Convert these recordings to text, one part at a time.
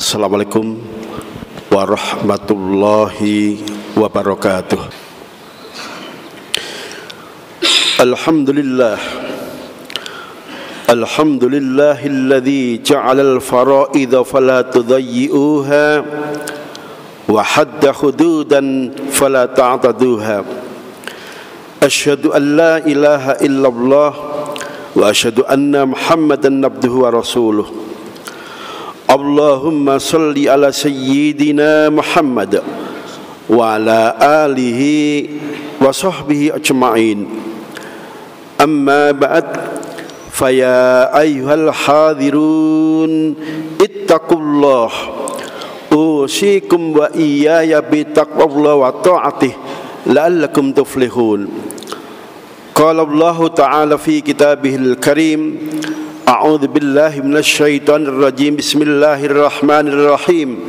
Assalamualaikum warahmatullahi wabarakatuh. Alhamdulillahilladzi ja'alal fara'idha fala tudayyi'uha wa hadda hududan fala ta'taduha. Asyhadu an la ilaha illallah wa asyhadu anna Muhammadan abduhu wa rasuluh. Allahumma salli ala sayyidina Muhammad wa ala alihi wa sahbihi ajma'in. Amma ba'd, faya ayyuhal hadirun ittaqullah, usikum wa iyaya bitaqwallah wa ta'atih la'allakum tuflihun. Qala Allah ta'ala fi kitabihil karim, a'udzu billahi minasyaitonir rajim. Bismillahirrahmanirrahim.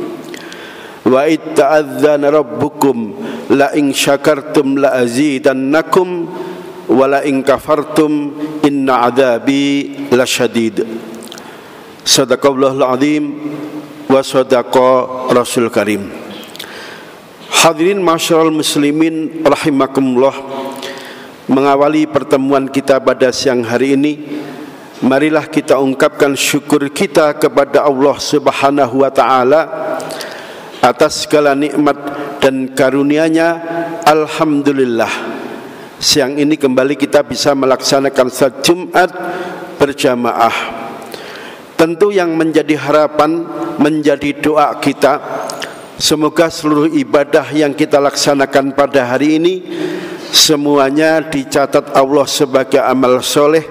Wa itta'adzana rabbukum la in syakartum la azidannakum wa la in kafartum inna adzabi lasyadid. Sadaqallahul azim wa sadaqa rasul karim. Hadirin masyarul muslimin rahimakumullah, mengawali pertemuan kita pada siang hari ini, marilah kita ungkapkan syukur kita kepada Allah Subhanahu wa ta'ala atas segala nikmat dan karunia-Nya. Alhamdulillah, siang ini kembali kita bisa melaksanakan salat Jumat berjamaah. Tentu yang menjadi harapan, menjadi doa kita, semoga seluruh ibadah yang kita laksanakan pada hari ini semuanya dicatat Allah sebagai amal soleh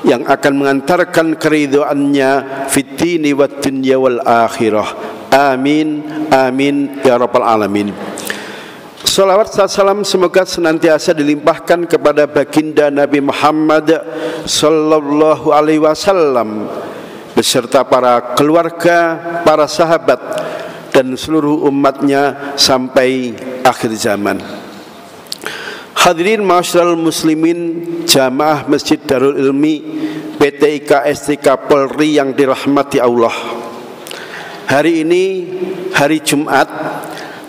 yang akan mengantarkan keridhaannya fid dini wad dunya wal akhirah. Amin amin ya rabbal alamin. Salawat salam semoga senantiasa dilimpahkan kepada baginda Nabi Muhammad sallallahu alaihi wasallam beserta para keluarga, para sahabat dan seluruh umatnya sampai akhir zaman. Hadirin masyarul muslimin jamaah Masjid Darul Ilmi PTIK STK Polri yang dirahmati Allah. Hari ini hari Jumat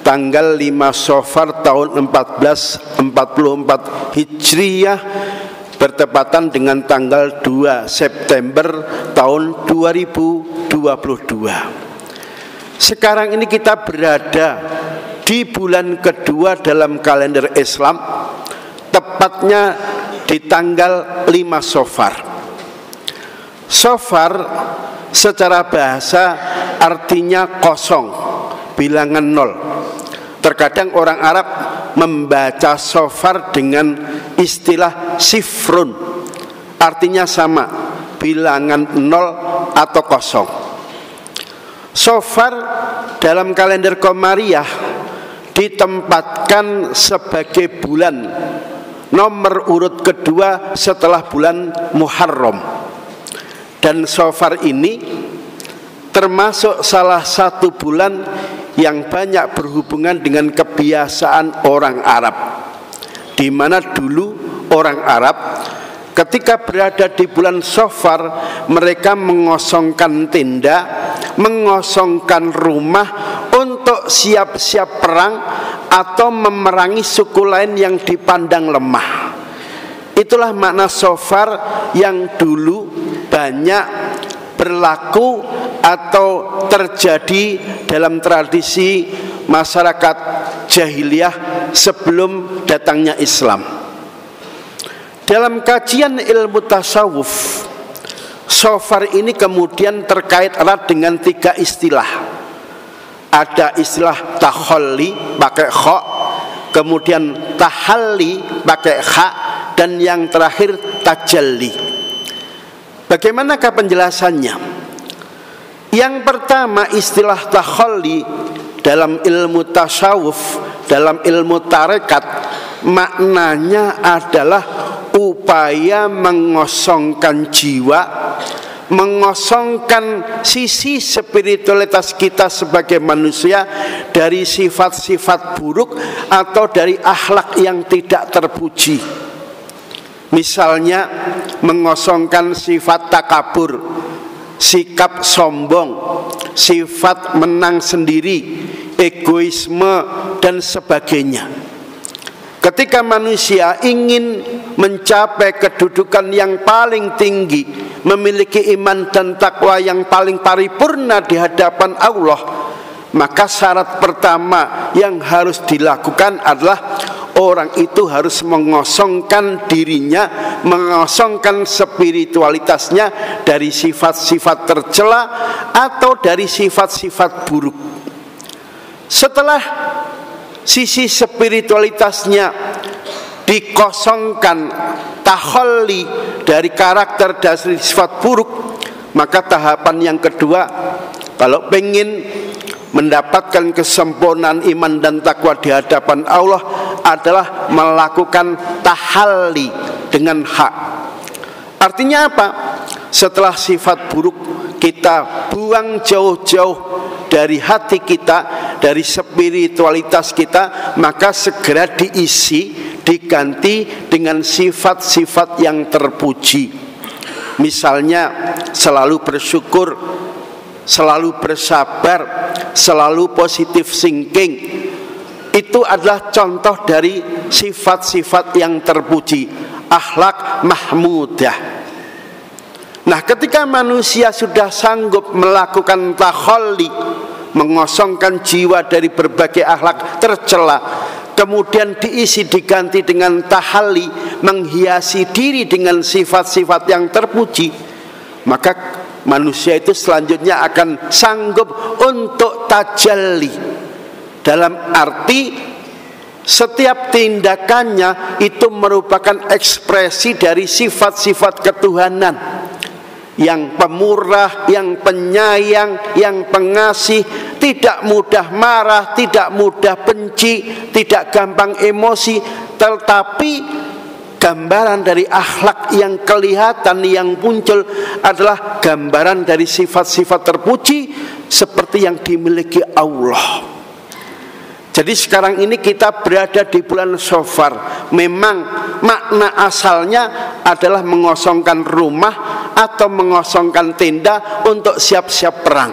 tanggal 5 Safar tahun 1444 Hijriyah bertepatan dengan tanggal 2 September tahun 2022. Sekarang ini kita berada di bulan kedua dalam kalender Islam, tepatnya di tanggal 5 Safar. Safar secara bahasa artinya kosong, bilangan nol. Terkadang orang Arab membaca Safar dengan istilah sifrun, artinya sama, bilangan nol atau kosong. Safar dalam kalender Qamariyah ditempatkan sebagai bulan nomor urut kedua setelah bulan Muharram. Dan Safar ini termasuk salah satu bulan yang banyak berhubungan dengan kebiasaan orang Arab, di mana dulu orang Arab ketika berada di bulan Safar mereka mengosongkan tenda, mengosongkan rumah untuk siap-siap perang atau memerangi suku lain yang dipandang lemah. Itulah makna Safar yang dulu banyak berlaku atau terjadi dalam tradisi masyarakat jahiliyah sebelum datangnya Islam. Dalam kajian ilmu tasawuf, Safar ini kemudian terkait erat dengan 3 istilah. Ada istilah takhalli pakai kha, kemudian tahalli pakai kha, dan yang terakhir tajalli. Bagaimanakah penjelasannya? Yang pertama, istilah takhalli dalam ilmu tasawuf, dalam ilmu tarekat, maknanya adalah upaya mengosongkan jiwa, mengosongkan sisi spiritualitas kita sebagai manusia dari sifat-sifat buruk atau dari akhlak yang tidak terpuji. Misalnya mengosongkan sifat takabur, sikap sombong, sifat menang sendiri, egoisme dan sebagainya. Ketika manusia ingin mencapai kedudukan yang paling tinggi, memiliki iman dan takwa yang paling paripurna di hadapan Allah, maka syarat pertama yang harus dilakukan adalah orang itu harus mengosongkan dirinya, mengosongkan spiritualitasnya dari sifat-sifat tercela atau dari sifat-sifat buruk. Setelah sisi spiritualitasnya dikosongkan, takhalli dari karakter dan sifat buruk, maka tahapan yang kedua, kalau pengen mendapatkan kesempurnaan iman dan takwa di hadapan Allah, adalah melakukan tahalli dengan hak. Artinya apa? Setelah sifat buruk kita buang jauh-jauh dari hati kita, dari spiritualitas kita, maka segera diisi, diganti dengan sifat-sifat yang terpuji. Misalnya selalu bersyukur, selalu bersabar, selalu positive thinking. Itu adalah contoh dari sifat-sifat yang terpuji, akhlak mahmudah. Nah, ketika manusia sudah sanggup melakukan takhalli, mengosongkan jiwa dari berbagai akhlak tercela, kemudian diisi diganti dengan tahalli, menghiasi diri dengan sifat-sifat yang terpuji, maka manusia itu selanjutnya akan sanggup untuk tajalli. Dalam arti setiap tindakannya itu merupakan ekspresi dari sifat-sifat ketuhanan, yang pemurah, yang penyayang, yang pengasih, tidak mudah marah, tidak mudah benci, tidak gampang emosi. Tetapi gambaran dari akhlak yang kelihatan, yang muncul adalah gambaran dari sifat-sifat terpuji seperti yang dimiliki Allah. Jadi sekarang ini kita berada di bulan Shofar. Memang makna asalnya adalah mengosongkan rumah atau mengosongkan tenda untuk siap-siap perang.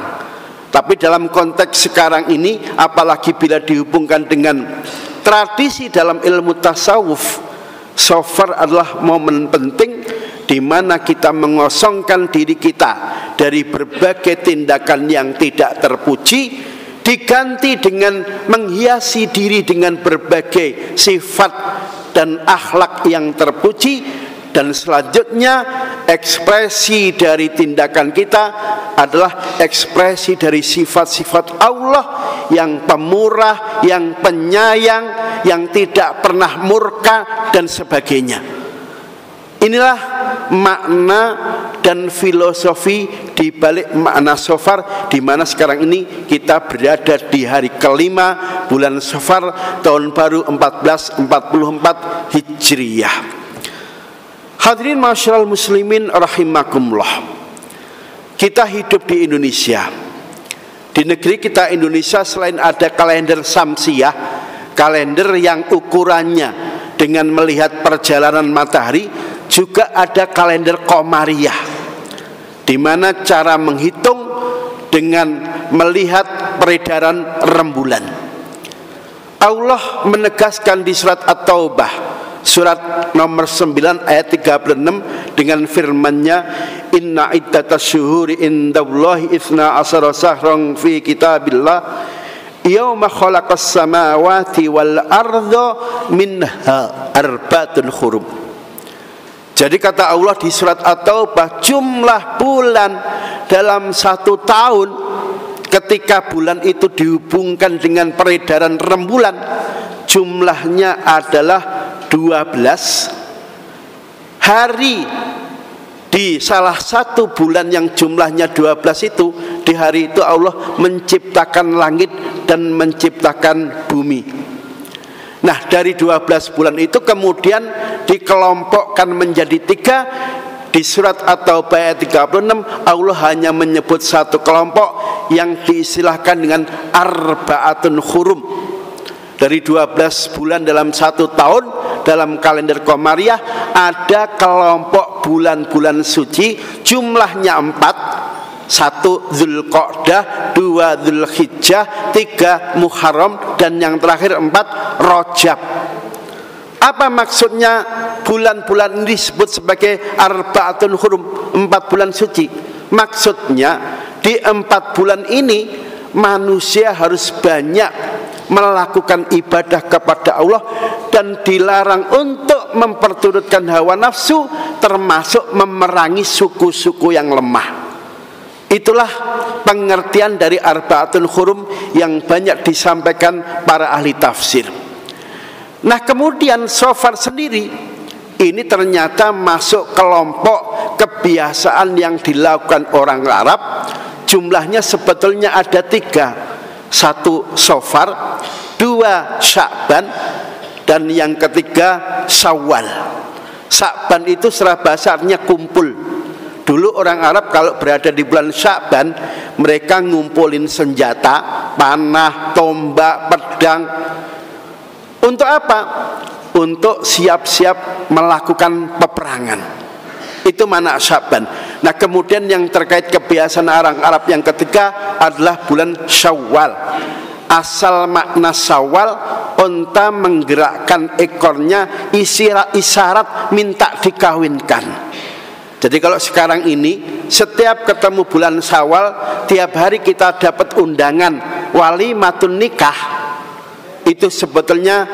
Tapi dalam konteks sekarang ini, apalagi bila dihubungkan dengan tradisi dalam ilmu tasawuf, Shofar adalah momen penting di mana kita mengosongkan diri kita dari berbagai tindakan yang tidak terpuji, diganti dengan menghiasi diri dengan berbagai sifat dan akhlak yang terpuji. Dan selanjutnya ekspresi dari tindakan kita adalah ekspresi dari sifat-sifat Allah yang pemurah, yang penyayang, yang tidak pernah murka dan sebagainya. Inilah makna dan filosofi di balik makna Shofar, di mana sekarang ini kita berada di hari kelima bulan Shofar tahun baru 1444 Hijriyah. Hadirin masyaallah muslimin rahimakumullah. Kita hidup di Indonesia. Di negeri kita Indonesia, selain ada kalender Syamsiah, kalender yang ukurannya dengan melihat perjalanan matahari, juga ada kalender Qamariyah, di mana cara menghitung dengan melihat peredaran rembulan. Allah menegaskan di surat At-Taubah, surat nomor 9 ayat 36 dengan firman-Nya, inna iddatasy syuhuri indallahi 12 syahran fi kitabillah yauma khalaqas samawati wal arda minha arba'atun hurum. Jadi kata Allah di surat At-Taubah, jumlah bulan dalam satu tahun, ketika bulan itu dihubungkan dengan peredaran rembulan, jumlahnya adalah 12 hari. Di salah satu bulan yang jumlahnya 12 itu, di hari itu Allah menciptakan langit dan menciptakan bumi. Nah, dari 12 bulan itu kemudian dikelompokkan menjadi 3. Di surat At-Taubah ayat 36, Allah hanya menyebut satu kelompok yang diistilahkan dengan arba'atun hurum. Dari 12 bulan dalam satu tahun dalam kalender Qamariyah, ada kelompok bulan-bulan suci, jumlahnya 4, 1 Dzulqa'dah, 2 Dzulhijjah, 3 Muharram, dan yang terakhir 4 Rajab. Apa maksudnya bulan-bulan ini disebut sebagai Arba'atun Hurum, 4 bulan suci? Maksudnya di 4 bulan ini manusia harus banyak melakukan ibadah kepada Allah dan dilarang untuk memperturutkan hawa nafsu, termasuk memerangi suku-suku yang lemah. Itulah pengertian dari Arba'atun Hurum yang banyak disampaikan para ahli tafsir. Nah, kemudian shofar sendiri ini ternyata masuk kelompok kebiasaan yang dilakukan orang Arab. Jumlahnya sebetulnya ada 3. 1 Shofar, 2 Sya'ban, dan yang ketiga Syawal. Sya'ban itu secara bahasa artinya kumpul. Dulu orang Arab kalau berada di bulan Sya'ban, mereka ngumpulin senjata, panah, tombak, pedang. Untuk apa? Untuk siap-siap melakukan peperangan. Itu makna Sya'ban. Nah, kemudian yang terkait kebiasaan orang Arab yang ketiga adalah bulan Syawal. Asal makna Syawal, unta menggerakkan ekornya, isyarat minta dikawinkan. Jadi kalau sekarang ini setiap ketemu bulan Syawal, tiap hari kita dapat undangan walimatun nikah. Itu sebetulnya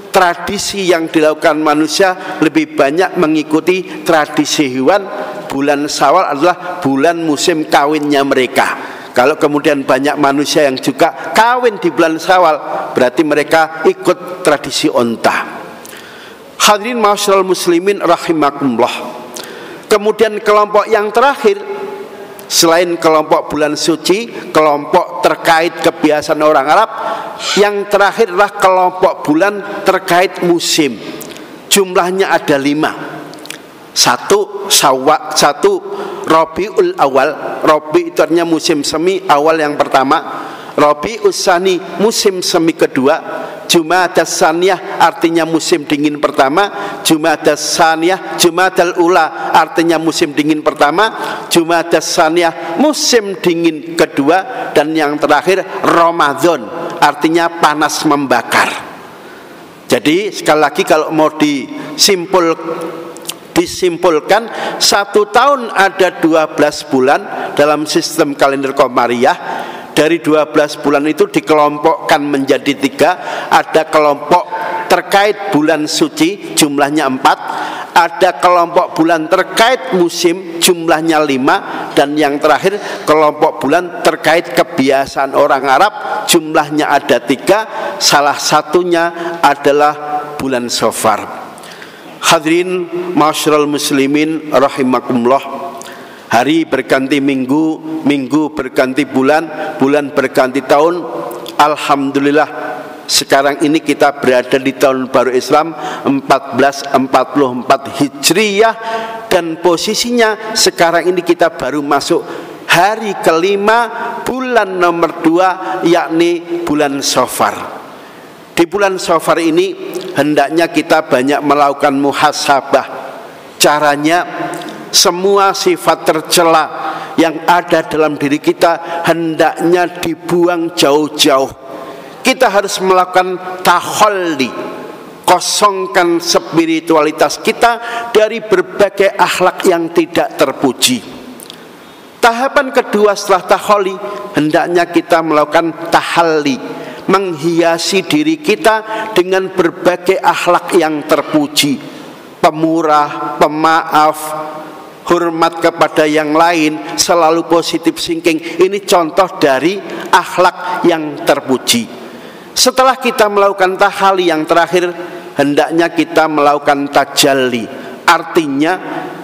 tradisi yang dilakukan manusia lebih banyak mengikuti tradisi hewan. Bulan Syawal adalah bulan musim kawinnya mereka. Kalau kemudian banyak manusia yang juga kawin di bulan Syawal, berarti mereka ikut tradisi onta. Hadirin ma'asyiral muslimin rahimakumullah. Kemudian kelompok yang terakhir, selain kelompok bulan suci, kelompok terkait kebiasaan orang Arab, yang terakhir adalah kelompok bulan terkait musim. Jumlahnya ada 5. 1 Syawal, 1 Rabiul Awal. Rabi itu artinya musim semi, awal yang pertama. Rabiul Tsani musim semi kedua. Jumadas Tsaniyah artinya musim dingin pertama. Jumadas Tsaniyah, Jumadal Ula artinya musim dingin pertama. Jumadas Tsaniyah musim dingin kedua. Dan yang terakhir Ramadan artinya panas membakar. Jadi sekali lagi kalau mau disimpulkan, 1 tahun ada 12 bulan dalam sistem kalender Qamariyah. Dari 12 bulan itu dikelompokkan menjadi 3. Ada kelompok terkait bulan suci, jumlahnya 4. Ada kelompok bulan terkait musim, jumlahnya 5. Dan yang terakhir kelompok bulan terkait kebiasaan orang Arab, jumlahnya ada 3. Salah satunya adalah bulan Shofar. Hadirin ma'asyiral muslimin rahimakumullah. Hari berganti minggu, minggu berganti bulan, bulan berganti tahun. Alhamdulillah, sekarang ini kita berada di tahun baru Islam 1444 Hijriyah. Dan posisinya sekarang ini kita baru masuk hari kelima bulan nomor 2, yakni bulan Shofar. Di bulan Shofar ini hendaknya kita banyak melakukan muhasabah. Caranya, semua sifat tercela yang ada dalam diri kita hendaknya dibuang jauh-jauh. Kita harus melakukan takhalli, kosongkan spiritualitas kita dari berbagai akhlak yang tidak terpuji. Tahapan kedua setelah takhalli, hendaknya kita melakukan tahalli, menghiasi diri kita dengan berbagai akhlak yang terpuji. Pemurah, pemaaf, hormat kepada yang lain, selalu positive thinking. Ini contoh dari akhlak yang terpuji. Setelah kita melakukan tahalli, yang terakhir hendaknya kita melakukan tajalli. Artinya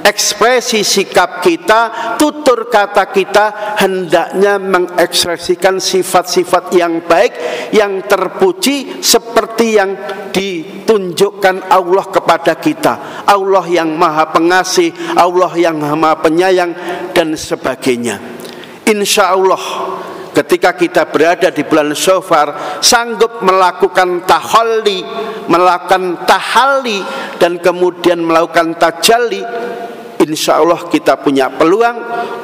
ekspresi sikap kita, tutur kata kita hendaknya mengekspresikan sifat-sifat yang baik, yang terpuji, seperti yang ditunjukkan Allah kepada kita. Allah yang maha pengasih, Allah yang maha penyayang, dan sebagainya. Insya Allah ketika kita berada di bulan Shofar, sanggup melakukan tahalli, melakukan tahalli, dan kemudian melakukan tajalli, insya Allah kita punya peluang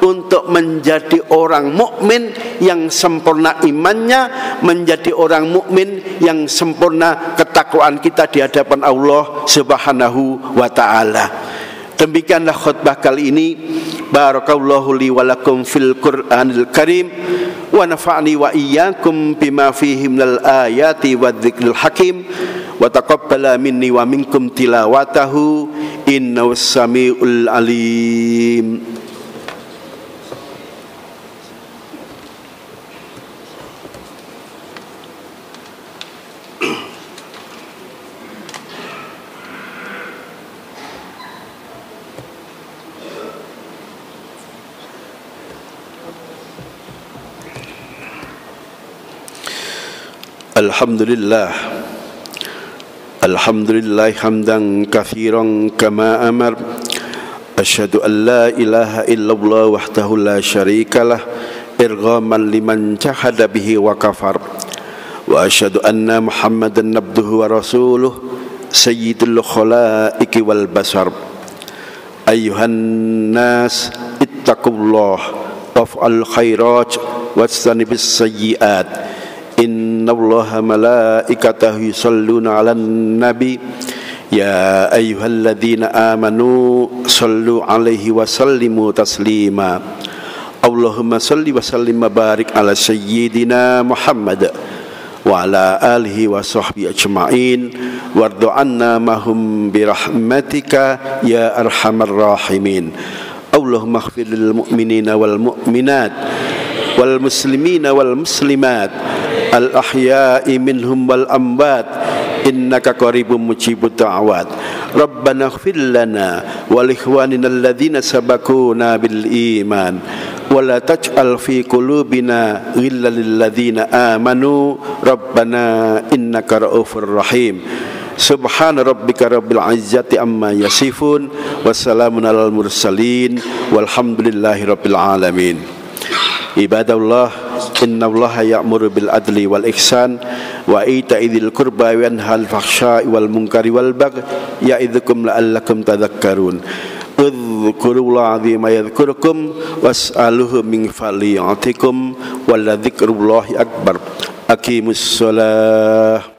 untuk menjadi orang mukmin yang sempurna imannya, menjadi orang mukmin yang sempurna ketakwaan kita di hadapan Allah Subhanahu wa ta'ala. Demikianlah khutbah kali ini. Barakallahu li wa lakum fil Qur'anil Karim wa nafa'ni wa iyyakum bima fihi minal ayati wadh-dhikril hakim wa taqabbala minni wa minkum tilawatahu innahu samiul alim. Alhamdulillah hamdan katsiran kama amar. Asyhadu an la ilaha illallah wahdahu la syarikalah irghaman liman jahada bihi wa kafar. Wa asyhadu anna Muhammadan abduhu wa rasuluh sayyidul khalaiqi wal basar. Ayyuhan nas ittaqullah waf'al khairat wastanibis sayyiat. Innallaha malaikatahu yusalluna 'alan nabi ya ayyuhalladzina amanu sallu 'alaihi wa sallimu taslima. Allahumma salli wa sallim wa barik ala sayyidina Muhammad wa ala alihi wa sahbihi ajma'in wardu anna mahum birahmatika ya arhamar rahimin. Allahumma ighfir lil mu'minina wal mu'minat wal muslimina wal muslimat al ahya'i minhum wal amwat innaka qaribun mujibud da'awat. Rabbana ighfir lana wa li ikhwanina alladhina sabaquna bil iman wa la taj'al fi qulubina ghillan lil ladzina amanu rabbana innaka ra'ufur rahim. Subhana rabbika rabbil izzati amma yasifun wassalamun alal mursalin walhamdulillahi rabbil alamin. Ibadallah, innallaha ya'muru bil adli wal ihsan wa ita'i dzil qurba wa yanha 'anil fahsya'i wal munkari wal baghi ya'idzukum la'allakum tadhakkarun. Udhkurullaha 'azima yadhkurukum was'aluhu min fadlihi yu'tikum wa la dzikrullahi akbar. Aqimus shalah.